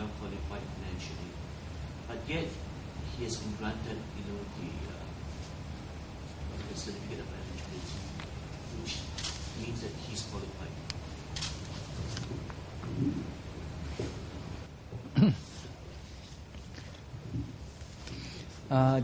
well qualified financially, but yet he has been granted, the certificate of eligibility, which means that he's qualified.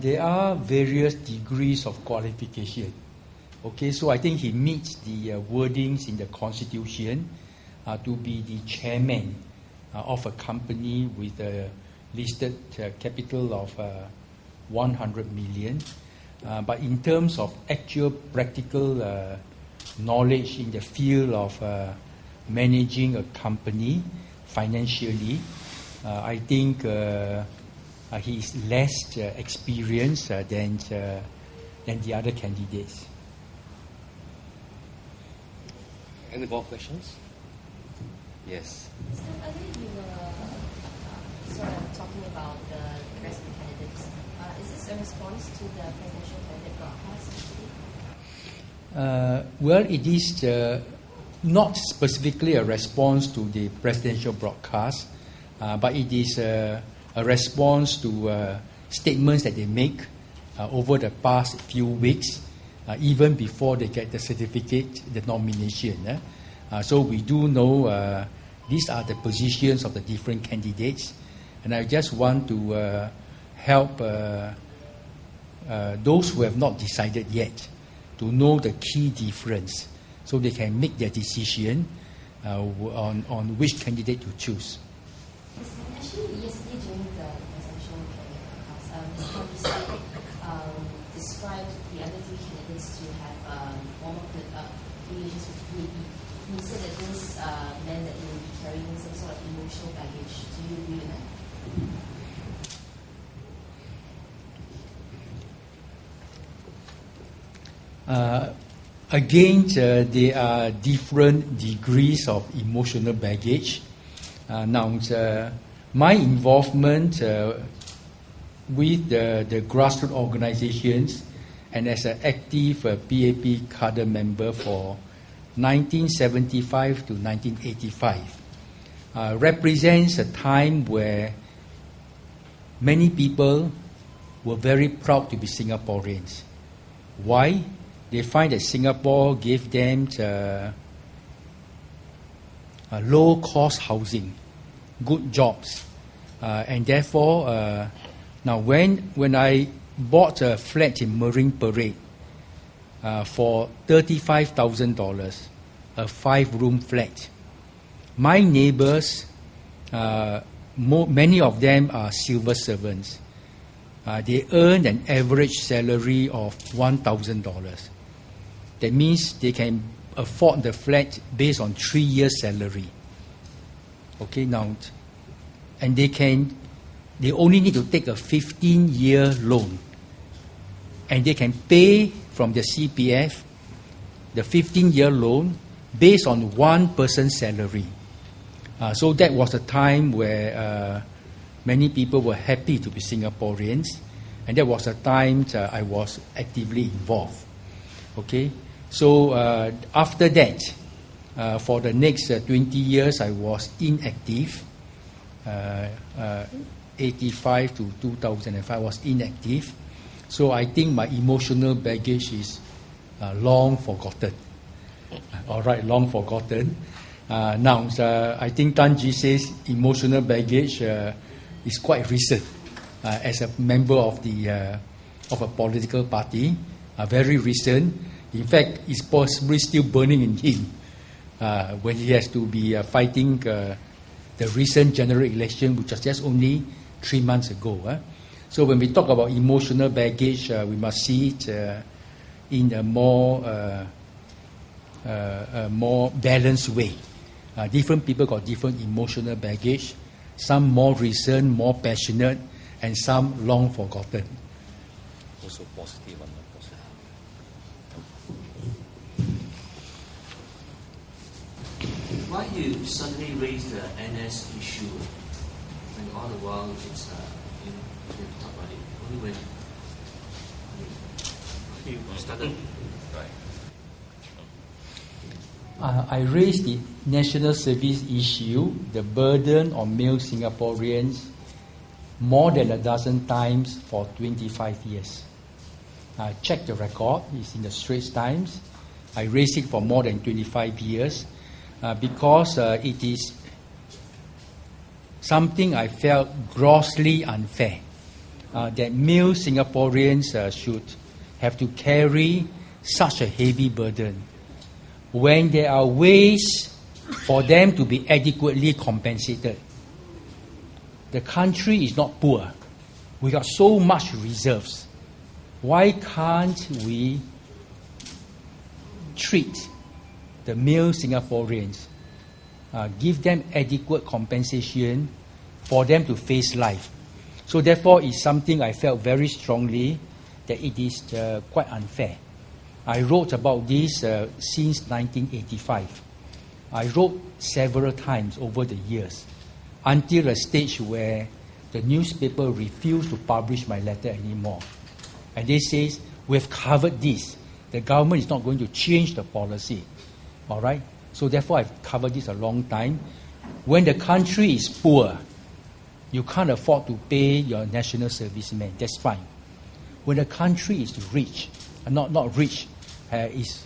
There are various degrees of qualification. Okay, so I think he meets the wordings in the Constitution to be the chairman of a company with a listed capital of 100 million. But in terms of actual practical knowledge in the field of managing a company financially, I think he is less experienced than the other candidates. Any more questions? Yes. So earlier you were sort of talking about the rest of the candidates. Is this a response to the presidential candidate broadcast? Well, it is not specifically a response to the presidential broadcast, but it is a response to statements that they make over the past few weeks, even before they get the certificate, the nomination. So we do know these are the positions of the different candidates, and I just want to help those who have not decided yet to know the key difference, so they can make their decision on which candidate to choose. Actually, yesterday during the presidential candidate broadcast, Ms. described the other three candidates to have former relations with UAE. He said that this meant that they would be carrying some sort of emotional baggage. Do you agree with that? Again, there are different degrees of emotional baggage. Now, my involvement with the grassroots organizations and as an active PAP cadre member for 1975 to 1985 represents a time where many people were very proud to be Singaporeans. Why? They find that Singapore gave them low-cost housing, good jobs, and therefore, now when I bought a flat in Marine Parade for $35,000, a 5-room flat, my neighbors, many of them are civil servants. They earn an average salary of $1,000. That means they can afford the flat based on 3 years' salary. Okay, now, and they only need to take a 15-year loan, and they can pay from the CPF the 15-year loan based on one person's salary. So that was a time where many people were happy to be Singaporeans, and that was a time I was actively involved. Okay, so after that, for the next 20 years, I was inactive. 85 to 2005, I was inactive. So I think my emotional baggage is long forgotten. All right, long forgotten. Now, I think Tanji says emotional baggage is quite recent as a member of a political party, very recent. In fact, it's possibly still burning in him when he has to be fighting the recent general election, which was just only 3 months ago. So when we talk about emotional baggage, we must see it in a more balanced way. Different people got different emotional baggage, some more recent, more passionate, and some long forgotten. Also positive and not positive. Why you suddenly raise the NS issue when all the while it's you can talk about it only when you started? Right. I raised the national service issue, the burden on male Singaporeans, more than a dozen times for 25 years. Check the record, it's in the Straits Times. I raised it for more than 25 years because it is something I felt grossly unfair, that male Singaporeans should have to carry such a heavy burden when there are ways for them to be adequately compensated. The country is not poor. We got so much reserves. Why can't we treat the male Singaporeans, give them adequate compensation for them to face life? So therefore, it's something I felt very strongly that it is quite unfair. I wrote about this since 1985. I wrote several times over the years until a stage where the newspaper refused to publish my letter anymore. And they say, we've covered this. The government is not going to change the policy. All right? So therefore, I've covered this a long time. When the country is poor, you can't afford to pay your national servicemen. That's fine. When the country is rich, not rich, is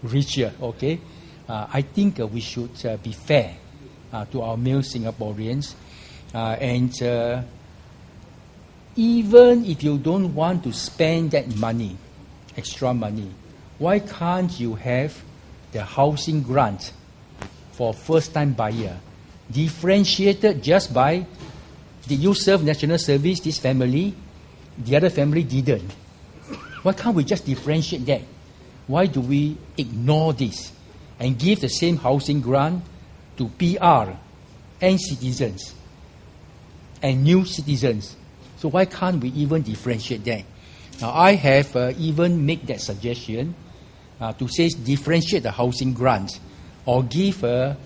richer, okay? I think we should be fair to our male Singaporeans. And even if you don't want to spend that money, extra money, why can't you have the housing grant for first-time buyer differentiated just by, did you serve national service, this family, the other family didn't? Why can't we just differentiate that? Why do we ignore this and give the same housing grant to PR and citizens and new citizens? So why can't we even differentiate that? Now I have even made that suggestion to say differentiate the housing grant or give a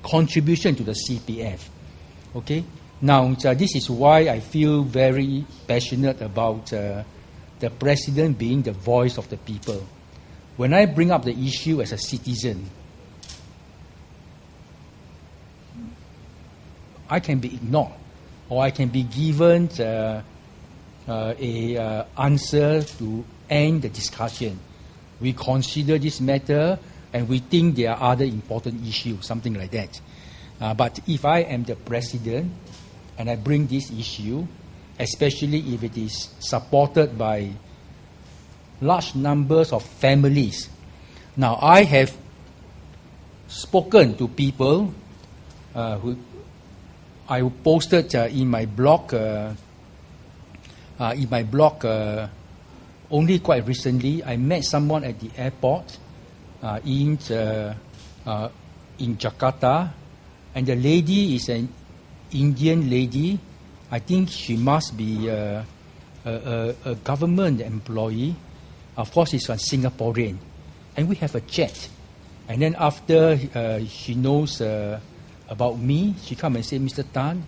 contribution to the CPF. Okay? Now, this is why I feel very passionate about the President being the voice of the people. When I bring up the issue as a citizen, I can be ignored, or I can be given an answer to end the discussion. We consider this matter, and we think there are other important issues, something like that. But if I am the President, and I bring this issue, especially if it is supported by large numbers of families. Now, I have spoken to people who I posted in my blog. Only quite recently, I met someone at the airport in Jakarta, and the lady is an Indian lady. I think she must be a government employee. Of course, she's a Singaporean. And we have a chat. And then after she knows about me, she come and say, Mr. Tan,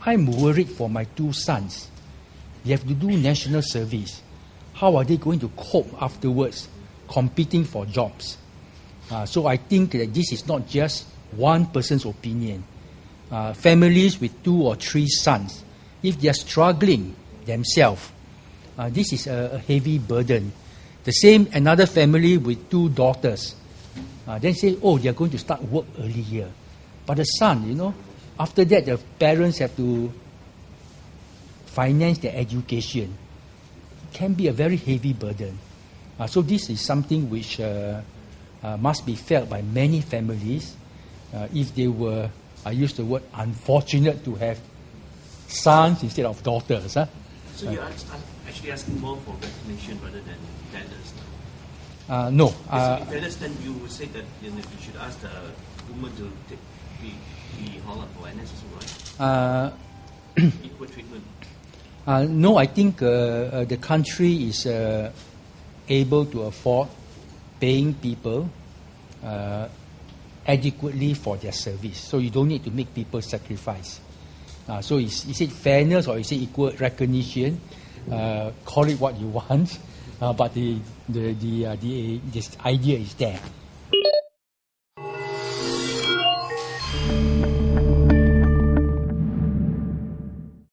I'm worried for my two sons. They have to do national service. How are they going to cope afterwards, competing for jobs? So I think that this is not just one person's opinion. Families with 2 or 3 sons, if they are struggling themselves, this is a heavy burden. The same, another family with 2 daughters, then say, oh, they are going to start work earlier. But the son, after that, the parents have to finance their education. It can be a very heavy burden. So this is something which must be felt by many families if they were, I use the word unfortunate, to have sons instead of daughters. So you're actually asking more for recognition rather than fairness now? No. In fairness, then you would say that you should ask the woman to be hauled up for NS, right? Equal treatment. No, I think the country is able to afford paying people adequately for their service. So you don't need to make people sacrifice. So is it fairness or is it equal recognition? Call it what you want. but this idea is there.